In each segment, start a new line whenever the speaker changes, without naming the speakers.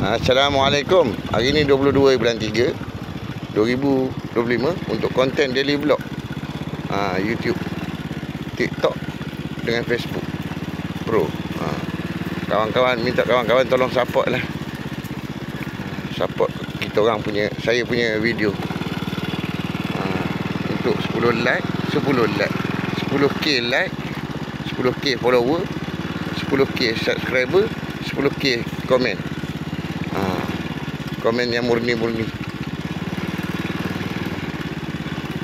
Assalamualaikum. Hari ni 22 bulan 3 2025 untuk konten daily vlog YouTube, TikTok dengan Facebook Pro. Kawan-kawan minta kawan-kawan tolong support lah. Support kita orang punya, saya punya video. Untuk 10 like, 10k like, 10k follower, 10k subscriber, 10k komen. Komen yang murni-murni.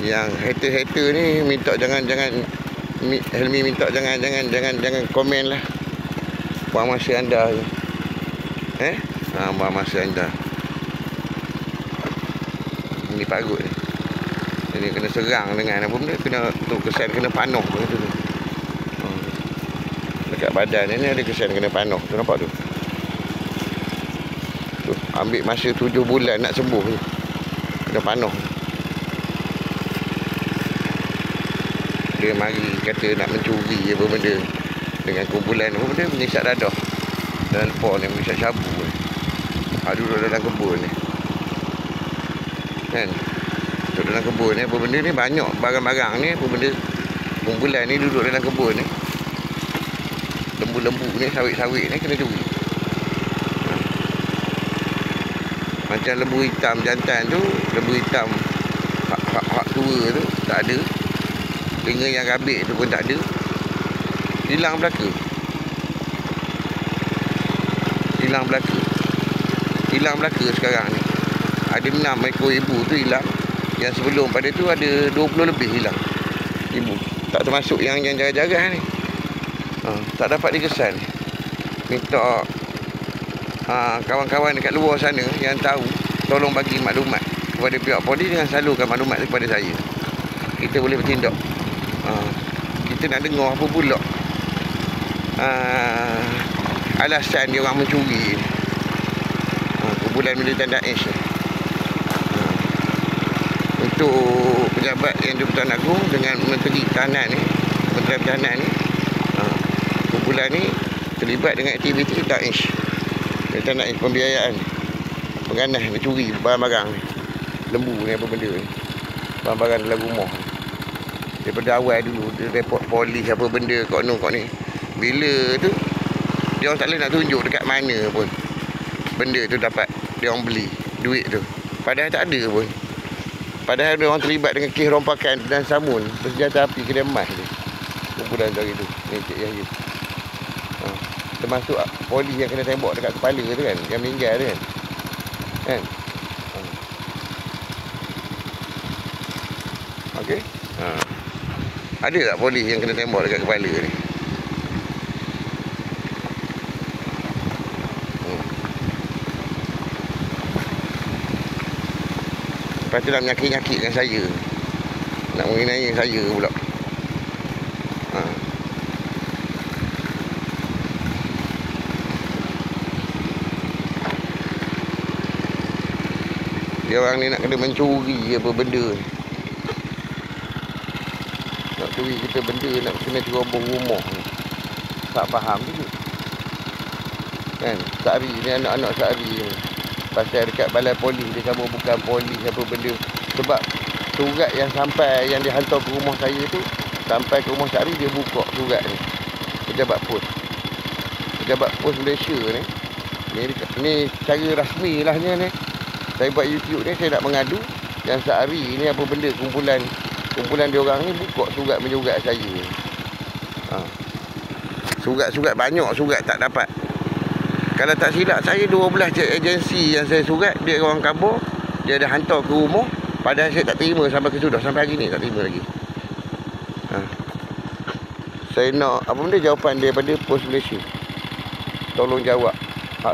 Yang hater-hater ni minta jangan Helmi minta jangan komen lah. Buang masa anda je. Buang masa anda. Ini parut ni. Ini kena serang dengan apa benda, kena tu kesan kena panuh tu. Dekat badan ni ada kesan kena panuh. Tu nampak tu. Ambil masa 7 bulan nak sembuh je. Kena panuh. Dia mari kata nak mencuri apa benda dengan kumpulan apa benda, menyisak dadah dalam lepor ni, menyisak syabu ni. Duduk dalam kebun ni kan. Duduk dalam kebun ni, apa benda ni, banyak barang-barang ni, apa benda kumpulan ni duduk dalam kebun ni. Lembu-lembu ni, sawit-sawit ni kena curi. Macam lembu hitam jantan tu, lembu hitam hak tua tu tak ada. Telinga yang rabik tu pun tak ada. Hilang belaka. Hilang belaka sekarang ni. Ada 6 ekor ibu tu hilang. Yang sebelum pada tu ada 20 lebih hilang ibu. Tak termasuk yang jarah-jarah ni. Tak dapat dikesan. Minta kawan-kawan dekat luar sana yang tahu, tolong bagi maklumat kepada pihak polis dengan salurkan maklumat kepada saya. Kita boleh bertindak. Kita nak dengar apa pula alasan dia orang mencuri ni. Kumpulan militan Daesh ni. Untuk pejabat yang di-Pertuan Agong dengan Menteri Pertahanan ni, Menteri Pertahanan ni, kumpulan ni terlibat dengan aktiviti Daesh. Militan Daesh, pembiayaan, pengganas nak curi barang-barang ni. Lembu ni apa benda ni, barang-barang dalam rumah ni. Daripada awal dulu dia report polis apa benda kat ni. Bila tu dia orang tak boleh nak tunjuk dekat mana pun benda tu dapat dia orang beli duit tu. Padahal tak ada pun. Padahal dia orang terlibat dengan kes rompakan dan samun bersenjata api kedai emas tu. Kumpulan dari tu ni Cik Yahya. Termasuk polis yang kena tembak dekat kepala tu kan, yang meninggal tu kan. Okey. Ada tak polis yang kena tembak dekat kepala ni? Lepas tu nak menyakit-nyakitkan saya, nak mengenai saya pula. Dia orang ni nak kena mencuri apa benda. Nak curi kita benda, nak kena ceroboh rumah ni. Tak faham juga kan. Sehari ni, anak-anak sehari ni pasal dekat balai polis dia sama bukan polis apa benda. Sebab surat yang sampai, yang dihantar ke rumah saya tu, sampai ke rumah sehari dia buka surat ni. Pejabat pos Malaysia ni. Ni cara rasmi lah ni. Saya buat YouTube ni, saya nak mengadu yang sehari ni apa benda kumpulan dia orang ni buka surat menyurat saya. Surat banyak surat tak dapat. Kalau tak silap saya 12 agensi yang saya surat, dia orang kabur, dia ada hantar ke rumah, padahal saya tak terima sampai ke sudah, sampai hari ni tak terima lagi. Saya nak apa benda jawapan daripada Pos Malaysia. Tolong jawab.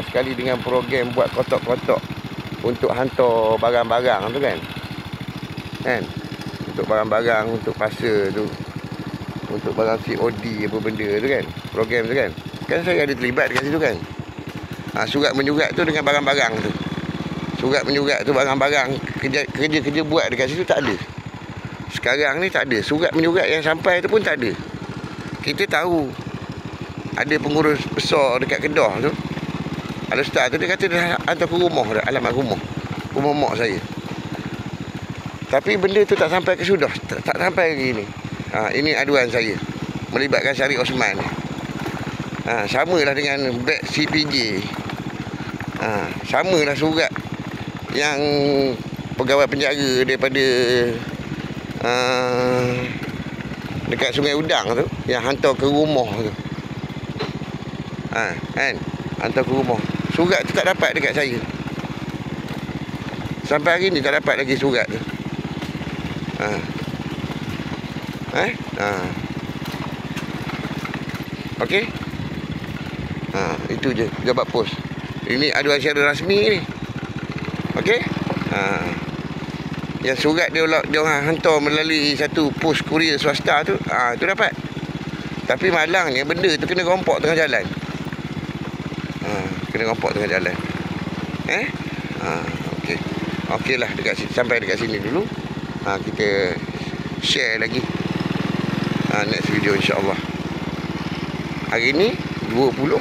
Sekali dengan program buat kotak-kotak untuk hantar barang-barang tu kan. Untuk barang-barang, untuk pasal tu, untuk barang COD apa benda tu kan, program tu kan. Kan saya ada terlibat dekat situ kan. Surat menyurat tu dengan barang-barang tu. Surat menyurat tu barang-barang, kerja-kerja buat dekat situ tak ada. Sekarang ni tak ada. Surat menyurat yang sampai tu pun tak ada. Kita tahu ada pengurus besar dekat Kedah tu Al-Ustaz tu dia kata dia hantar ke rumah dah, alamat rumah mak saya. Tapi benda tu tak sampai ke sudah, tak sampai lagi ni. Ini aduan saya melibatkan Syarif Osman. Samalah dengan beg CPJ. Samalah surat yang pegawai penjara daripada dekat Sungai Udang tu, yang hantar ke rumah tu. Kan? Hantar ke rumah. Surat tu tak dapat dekat saya. Sampai hari ni tak dapat lagi surat tu. Okey? Itu je jabat pos. Ini aduan secara rasmi ni. Okey? Yang surat dia orang hantar melalui satu pos kurier swasta tu, tu dapat. Tapi malangnya benda tu kena rompok tengah jalan. Kena rompok tengah jalan. Okey. Okeylah, sampai dekat sini dulu. Kita share lagi next video insya-Allah. Hari ni 21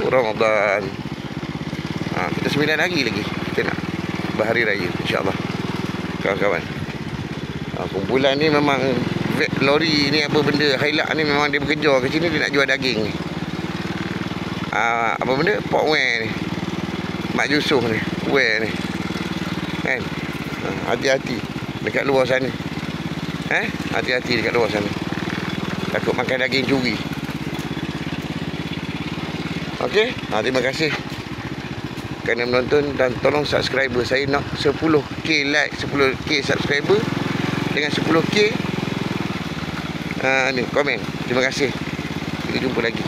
Ramadan. Kita 9 hari lagi kita nak berhari raya insya-Allah. Kawan-kawan. Kumpulan ni memang lori ni apa benda Hilux ni memang dia bekerja ke sini, dia nak jual daging ni. Apa benda? Pork wear ni. Mak Yusof ni, wear ni. Kan? Hati-hati dekat luar sana. Hati-hati dekat luar sana. Takut makan daging curi. Okey? Terima kasih kerana menonton dan tolong subscriber saya nak 10k like, 10k subscriber dengan 10k ni komen. Terima kasih. Kita jumpa lagi.